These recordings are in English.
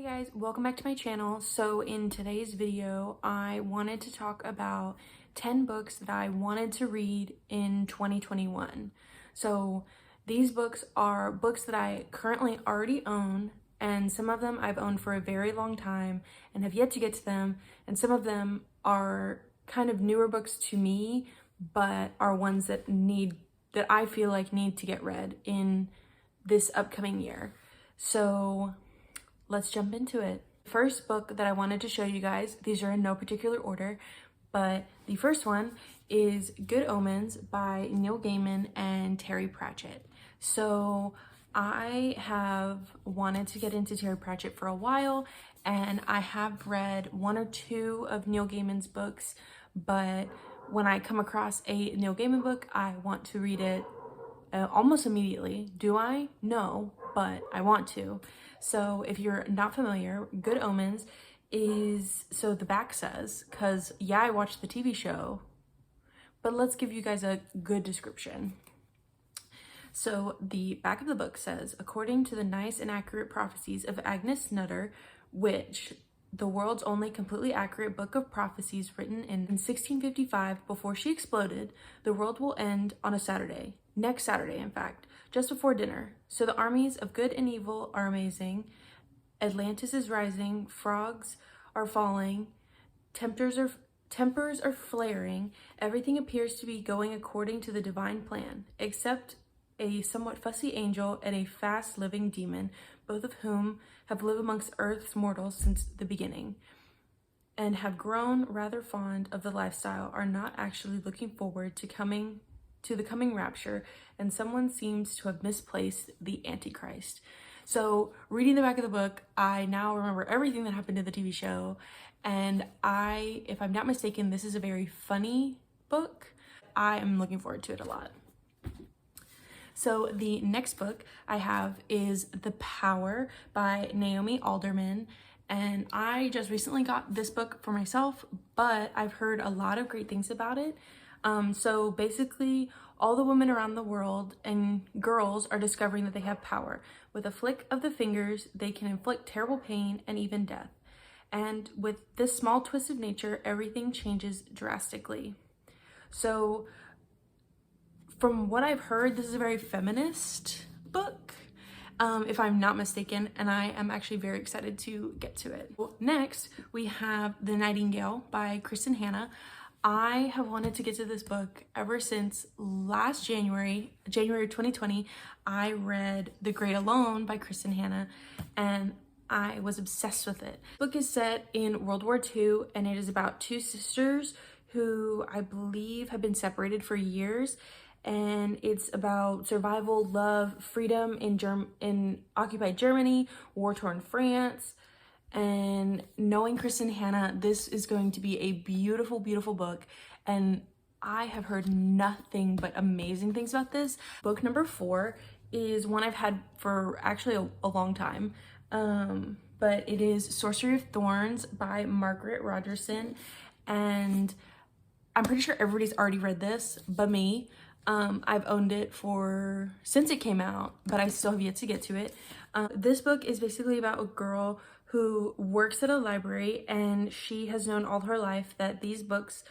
Guys, welcome back to my channel. So in today's video, I wanted to talk about 10 books that I wanted to read in 2021. So these books are books that I currently already own, and some of them I've owned for a very long time and have yet to get to them, and some of them are kind of newer books to me, but are ones that I feel like need to get read in this upcoming year. So let's jump into it. First book that I wanted to show you guys, these are in no particular order, but the first one is Good Omens by Neil Gaiman and Terry Pratchett. So I have wanted to get into Terry Pratchett for a while, and I have read one or two of Neil Gaiman's books, but when I come across a Neil Gaiman book, I want to read it almost immediately. Do I? No, but I want to. So if you're not familiar, Good Omens is, so the back says, because yeah, I watched the TV show, but let's give you guys a good description. So the back of the book says, according to the nice and accurate prophecies of Agnes Nutter, which the world's only completely accurate book of prophecies written in 1655 before she exploded, the world will end on a Saturday. Next Saturday, in fact, just before dinner. So the armies of good and evil are amazing. Atlantis is rising, frogs are falling, tempers are flaring. Everything appears to be going according to the divine plan, except a somewhat fussy angel and a fast-living demon, both of whom have lived amongst Earth's mortals since the beginning, and have grown rather fond of the lifestyle, are not actually looking forward to the coming rapture, and someone seems to have misplaced the Antichrist. So reading the back of the book, I now remember everything that happened in the TV show, and if I'm not mistaken, this is a very funny book. I am looking forward to it a lot. So the next book I have is The Power by Naomi Alderman, and I just recently got this book for myself, but I've heard a lot of great things about it. So basically, all the women around the world and girls are discovering that they have power. With a flick of the fingers, they can inflict terrible pain and even death. And with this small twist of nature, everything changes drastically. So from what I've heard, this is a very feminist book, if I'm not mistaken, and I am actually very excited to get to it. Next, we have The Nightingale by Kristin. I have wanted to get to this book ever since last January of 2020. I read The Great Alone by Kristin, and I was obsessed with it. The book is set in World War II, and it is about two sisters who I believe have been separated for years, and it's about survival, love, freedom in occupied Germany, war-torn France. And knowing Kristin, this is going to be a beautiful, beautiful book, and I have heard nothing but amazing things about this. Book number 4 is one I've had for actually a long time, but it is Sorcery of Thorns by Margaret Rogerson, and I'm pretty sure everybody's already read this but me. I've owned it since it came out, but I still have yet to get to it. This book is basically about a girl who works at a library, and she has known all her life that these books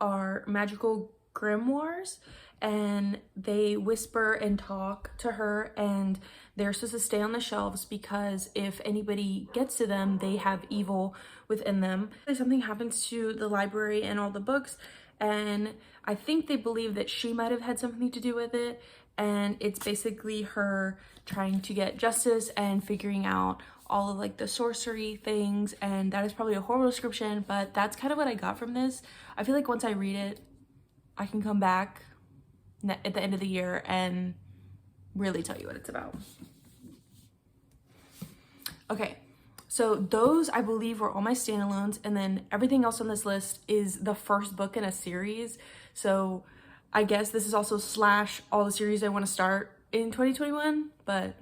are magical grimoires, and they whisper and talk to her, and they're supposed to stay on the shelves because if anybody gets to them, they have evil within them. Something happens to the library and all the books, and I think they believe that she might have had something to do with it, and it's basically her trying to get justice and figuring out all of like the sorcery things, and that is probably a horrible description, but that's kind of what I got from this. I feel like once I read it, I can come back at the end of the year and really tell you what it's about. Okay, so those I believe were all my standalones, and then everything else on this list is the first book in a series. So I guess this is also / all the series I want to start in 2021, but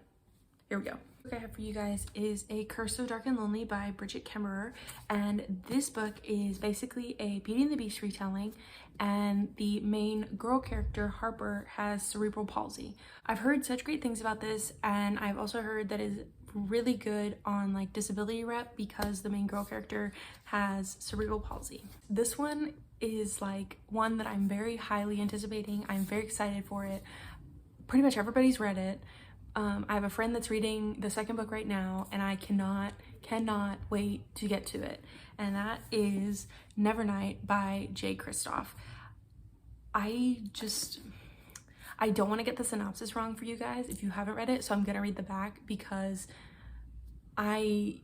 here we go. What I have for you guys is A Curse of Dark and Lonely by Bridget Kemmerer, and this book is basically a Beauty and the Beast retelling, and the main girl character, Harper, has cerebral palsy. I've heard such great things about this, and I've also heard that it's really good on like disability rep because the main girl character has cerebral palsy. This one is like one that I'm very highly anticipating. I'm very excited for it. Pretty much everybody's read it. I have a friend that's reading the second book right now, and I cannot wait to get to it. And that is Nevernight by J. Kristoff. I don't want to get the synopsis wrong for you guys if you haven't read it, so I'm gonna read the back because I'm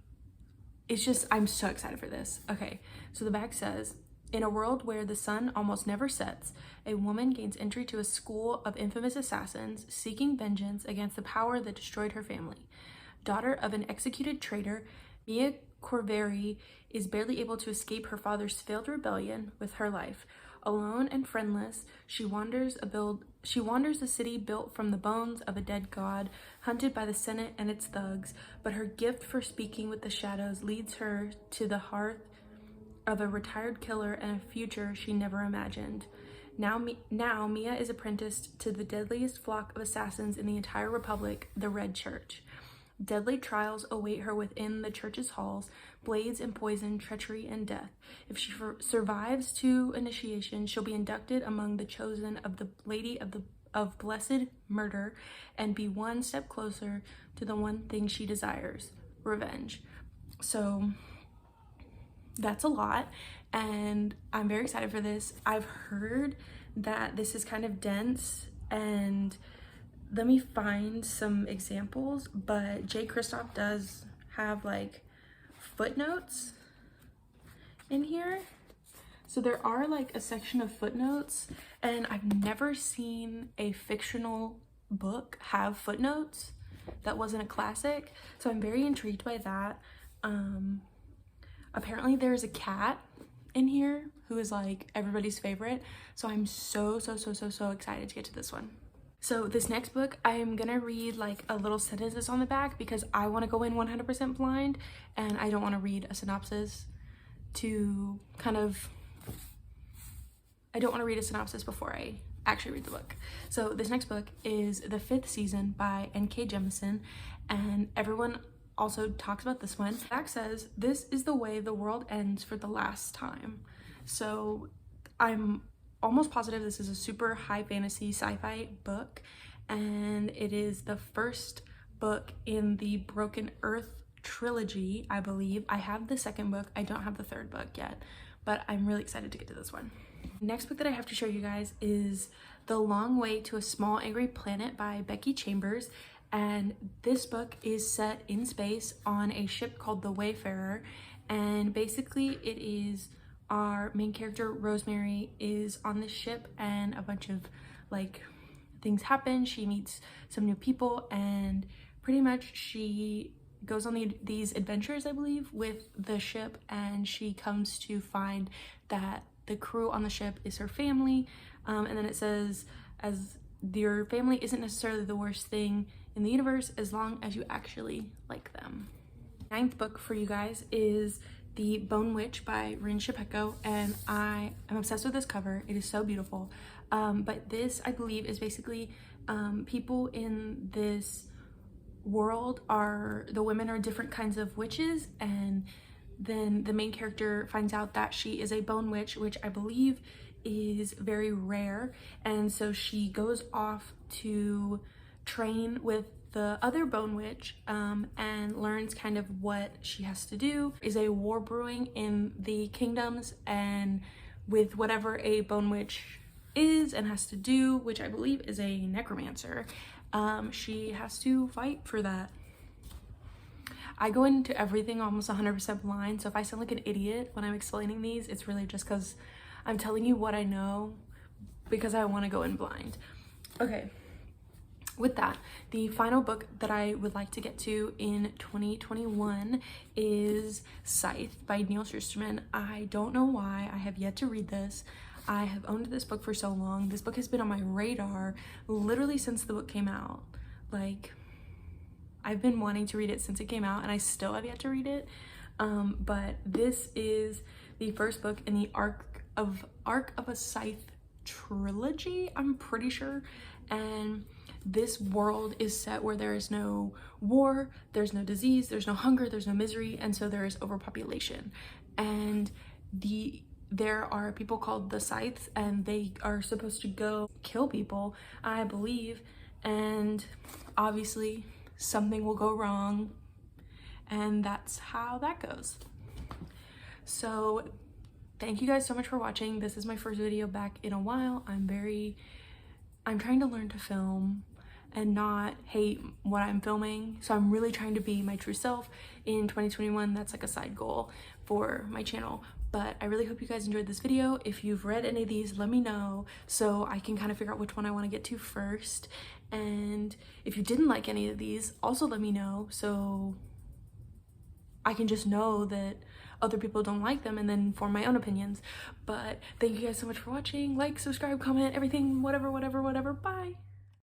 so excited for this. Okay, so the back says, in a world where the sun almost never sets, a woman gains entry to a school of infamous assassins seeking vengeance against the power that destroyed her family. Daughter of an executed traitor, Mia Corveri is barely able to escape her father's failed rebellion with her life. Alone and friendless, she wanders the city built from the bones of a dead god, hunted by the Senate and its thugs, but her gift for speaking with the shadows leads her to the hearth of a retired killer and a future she never imagined. Now Mia is apprenticed to the deadliest flock of assassins in the entire Republic, the Red Church. Deadly trials await her within the church's halls, blades and poison, treachery and death. If she survives to initiation, she'll be inducted among the chosen of the Lady of Blessed Murder and be one step closer to the one thing she desires, revenge. So that's a lot, and I'm very excited for this. I've heard that this is kind of dense, and let me find some examples, but J. Kristoff does have like footnotes in here. So there are like a section of footnotes, and I've never seen a fictional book have footnotes that wasn't a classic, so I'm very intrigued by that. Apparently there's a cat in here who is like everybody's favorite, so I'm so excited to get to this one. So this next book, I am gonna read like a little sentences on the back because I want to go in 100% blind, and I don't want to read a synopsis before I actually read the book. So this next book is The Fifth Season by N.K. Jemisin, and everyone also talks about this one. The back says, this is the way the world ends for the last time. So I'm almost positive this is a super high fantasy sci-fi book, and it is the first book in the Broken Earth trilogy, I believe. I have the second book, I don't have the third book yet, but I'm really excited to get to this one. Next book that I have to show you guys is The Long Way to a Small Angry Planet by Becky Chambers, and this book is set in space on a ship called the Wayfarer, and basically it is our main character Rosemary is on this ship, and a bunch of like things happen. She meets some new people, and pretty much she goes on these adventures, I believe, with the ship, and she comes to find that the crew on the ship is her family, and then it says, as your family isn't necessarily the worst thing in the universe as long as you actually like them. Ninth book for you guys is The Bone Witch by Chapeko, and I am obsessed with this cover. It is so beautiful. But this, I believe, is basically people in this world the women are different kinds of witches, and then the main character finds out that she is a bone witch, which I believe is very rare, and so she goes off to train with the other bone witch and learns kind of what she has to do. Is a war brewing in the kingdoms, and with whatever a bone witch is and has to do, which I believe is a necromancer, she has to fight for that. I go into everything almost 100% blind, so if I sound like an idiot when I'm explaining these, it's really just because I'm telling you what I know because I want to go in blind. Okay, with that, the final book that I would like to get to in 2021 is Scythe by Neil Schusterman. I don't know why I have yet to read this. I have owned this book for so long. This book has been on my radar literally since the book came out. Like, I've been wanting to read it since it came out, and I still have yet to read it. But this is the first book in the Arc of a Scythe trilogy, I'm pretty sure. And this world is set where there is no war, there's no disease, there's no hunger, there's no misery, and so there is overpopulation. And there are people called the Scythes, and they are supposed to go kill people, I believe, and obviously something will go wrong, and that's how that goes. So thank you guys so much for watching. This is my first video back in a while. I'm trying to learn to film and not hate what I'm filming, so I'm really trying to be my true self in 2021. That's like a side goal for my channel. But I really hope you guys enjoyed this video. If you've read any of these, let me know so I can kind of figure out which one I want to get to first. And if you didn't like any of these, also let me know so I can just know that other people don't like them and then form my own opinions. But thank you guys so much for watching. Like, subscribe, comment, everything, whatever. Bye.